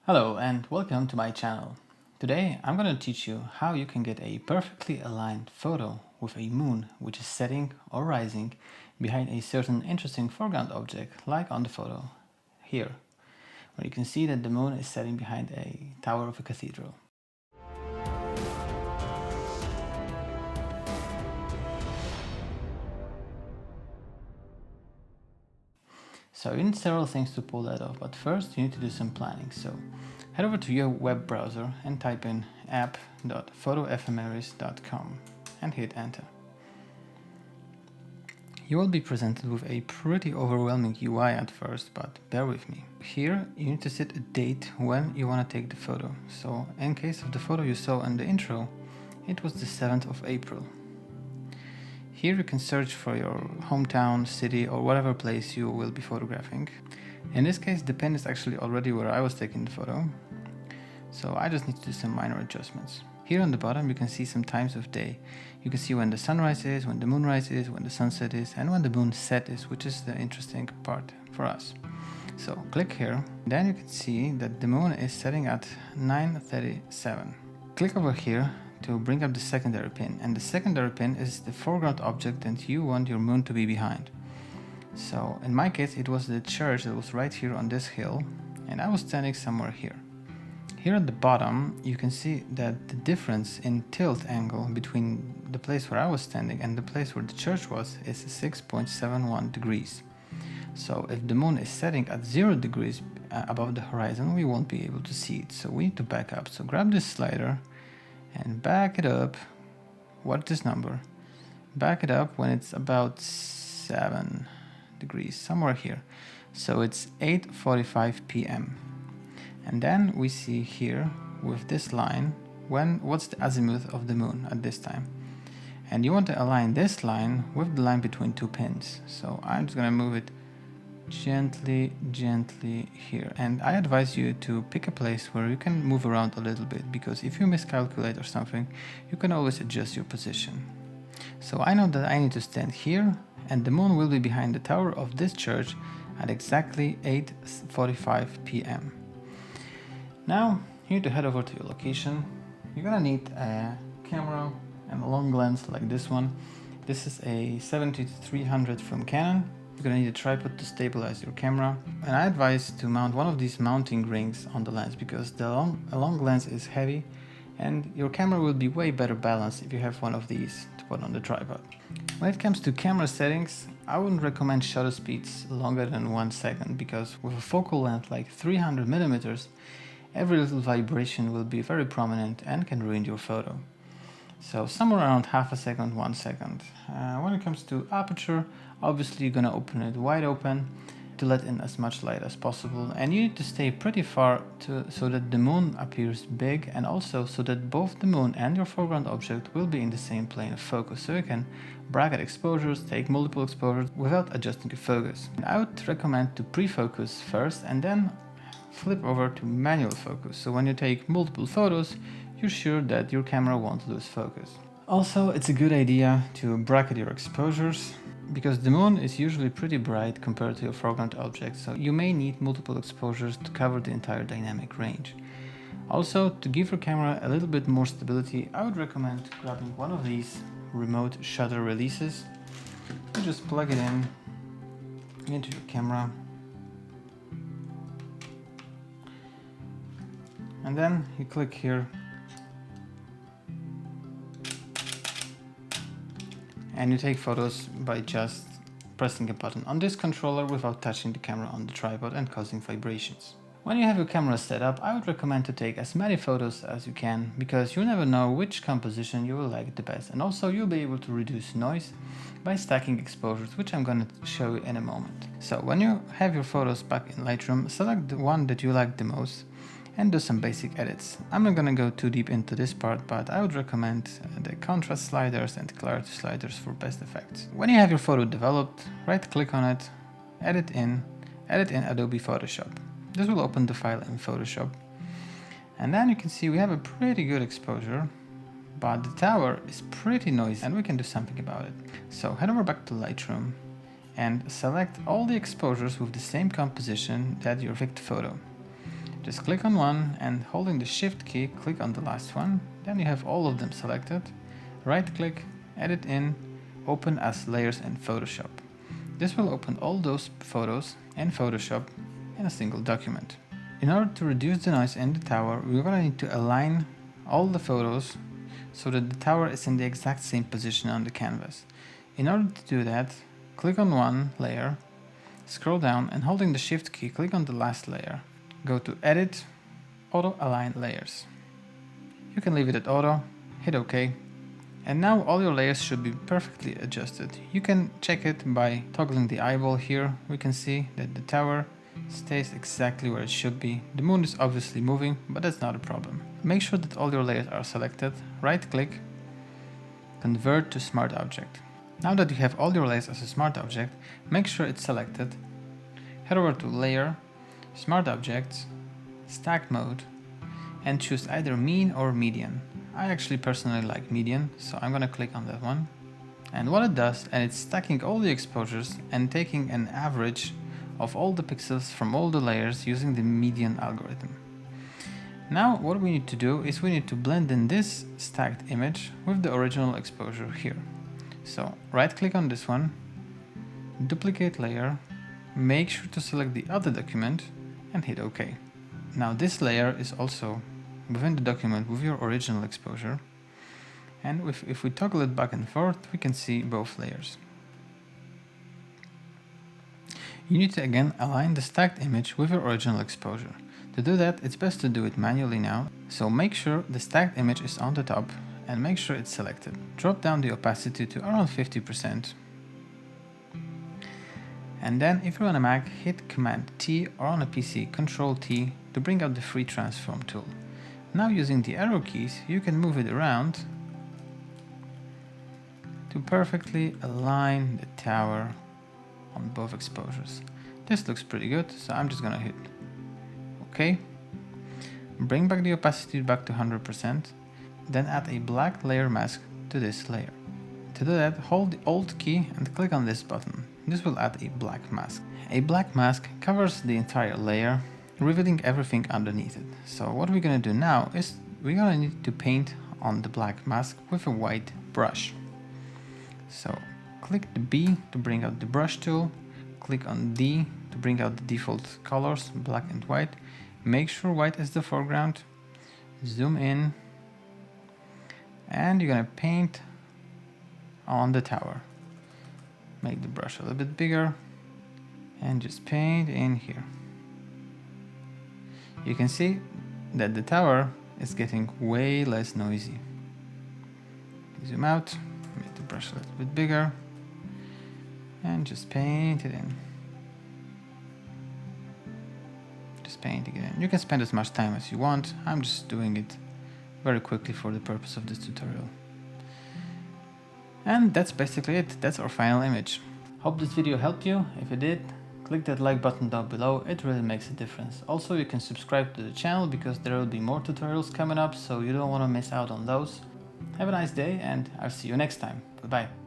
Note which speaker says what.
Speaker 1: Hello and welcome to my channel. Today I'm going to teach you how you can get a perfectly aligned photo with a moon which is setting or rising behind a certain interesting foreground object, like on the photo here, where you can see that the moon is setting behind a tower of a cathedral. So you need several things to pull that off, but first you need to do some planning. So head over to your web browser and type in app.photoephemeris.com and hit enter. You will be presented with a pretty overwhelming UI at first, but bear with me. Here you need to set a date when you want to take the photo. So in case of the photo you saw in the intro, it was the 7th of April. Here you can search for your hometown, city, or whatever place you will be photographing. In this case, the pin is actually already where I was taking the photo, so I just need to do some minor adjustments. Here on the bottom you can see some times of day. You can see when the sunrise is, when the moonrise is, when the sunset is, and when the moon set is, which is the interesting part for us. So click here, then you can see that the moon is setting at 9:37. Click over here to bring up the secondary pin, and the secondary pin is the foreground object that you want your moon to be behind. So in my case it was the church that was right here on this hill, and I was standing somewhere here. Here at the bottom you can see that the difference in tilt angle between the place where I was standing and the place where the church was is 6.71 degrees. So if the moon is setting at 0 degrees above the horizon, we won't be able to see it, so we need to back up. So grab this slider and back it up. What this number? Back it up when it's about 7 degrees, somewhere here. So it's 8:45 p.m. And then we see here with this line what's the azimuth of the moon at this time. And you want to align this line with the line between two pins. So I'm just gonna move it gently here, and I advise you to pick a place where you can move around a little bit, because if you miscalculate or something, you can always adjust your position. So I know that I need to stand here, and the moon will be behind the tower of this church at exactly 8:45 p.m. Now you need to head over to your location. You're gonna need a camera and a long lens like this one. This is a 70-300 from Canon. You're gonna need a tripod to stabilize your camera, and I advise to mount one of these mounting rings on the lens, because a long lens is heavy and your camera will be way better balanced if you have one of these to put on the tripod. When it comes to camera settings, I wouldn't recommend shutter speeds longer than 1 second, because with a focal length like 300 millimeters, every little vibration will be very prominent and can ruin your photo. So somewhere around half a second, 1 second. When it comes to aperture, obviously you're gonna open it wide open to let in as much light as possible, and you need to stay pretty far so that the moon appears big, and also so that both the moon and your foreground object will be in the same plane of focus, so you can bracket exposures, take multiple exposures without adjusting the focus. And I would recommend to pre-focus first and then flip over to manual focus, so when you take multiple photos, you're sure that your camera won't lose focus. Also, it's a good idea to bracket your exposures, because the moon is usually pretty bright compared to your foreground object, so you may need multiple exposures to cover the entire dynamic range. Also, to give your camera a little bit more stability, I would recommend grabbing one of these remote shutter releases. You just plug it in into your camera, and then you click here and you take photos by just pressing a button on this controller without touching the camera on the tripod and causing vibrations. When you have your camera set up, I would recommend to take as many photos as you can, because you never know which composition you will like the best, and also you'll be able to reduce noise by stacking exposures, which I'm going to show you in a moment. So when you have your photos back in Lightroom, select the one that you like the most and do some basic edits. I'm not gonna go too deep into this part, but I would recommend the contrast sliders and clarity sliders for best effects. When you have your photo developed, right click on it, edit in Adobe Photoshop. This will open the file in Photoshop. And then you can see we have a pretty good exposure, but the tower is pretty noisy and we can do something about it. So head over back to Lightroom and select all the exposures with the same composition that your picked photo. Just click on one and holding the shift key, click on the last one. Then you have all of them selected. Right click, edit in, open as layers in Photoshop. This will open all those photos in Photoshop in a single document. In order to reduce the noise in the tower, we're going to need to align all the photos so that the tower is in the exact same position on the canvas. In order to do that, click on one layer, scroll down and holding the shift key, click on the last layer. Go to Edit, Auto Align Layers. You can leave it at Auto, hit OK, and now all your layers should be perfectly adjusted. You can check it by toggling the eyeball here. We can see that the tower stays exactly where it should be. The moon is obviously moving, but that's not a problem. Make sure that all your layers are selected, right click, Convert to Smart Object. Now that you have all your layers as a smart object, make sure it's selected, head over to Layer, Smart Objects, Stack Mode, and choose either Mean or Median. I actually personally like Median, so I'm gonna click on that one. And what it does, and it's stacking all the exposures and taking an average of all the pixels from all the layers using the median algorithm. Now what we need to do is we need to blend in this stacked image with the original exposure here. So right click on this one, duplicate layer, make sure to select the other document and hit OK. Now this layer is also within the document with your original exposure, and if we toggle it back and forth, we can see both layers. You need to again align the stacked image with your original exposure. To do that, it's best to do it manually now, so make sure the stacked image is on the top and make sure it's selected. Drop down the opacity to around 50%. And then if you're on a Mac, hit Command T, or on a PC, Control T to bring up the free transform tool. Now using the arrow keys, you can move it around to perfectly align the tower on both exposures. This looks pretty good, so I'm just gonna hit OK. Bring back the opacity back to 100%, then add a black layer mask to this layer. To do that, hold the Alt key and click on this button. This will add a black mask. A black mask covers the entire layer, revealing everything underneath it. So what we're gonna do now is we're gonna need to paint on the black mask with a white brush. So click the B to bring out the brush tool, click on D to bring out the default colors, black and white. Make sure white is the foreground, zoom in, and you're gonna paint on the tower. Make the brush a little bit bigger and just paint in here. You can see that the tower is getting way less noisy. Zoom out, make the brush a little bit bigger and just paint it in. Just painting it in. You can spend as much time as you want. I'm just doing it very quickly for the purpose of this tutorial. And that's basically it. That's our final image. Hope this video helped you. If it did, click that like button down below. It really makes a difference. Also, you can subscribe to the channel because there will be more tutorials coming up, so you don't want to miss out on those. Have a nice day and I'll see you next time. Goodbye.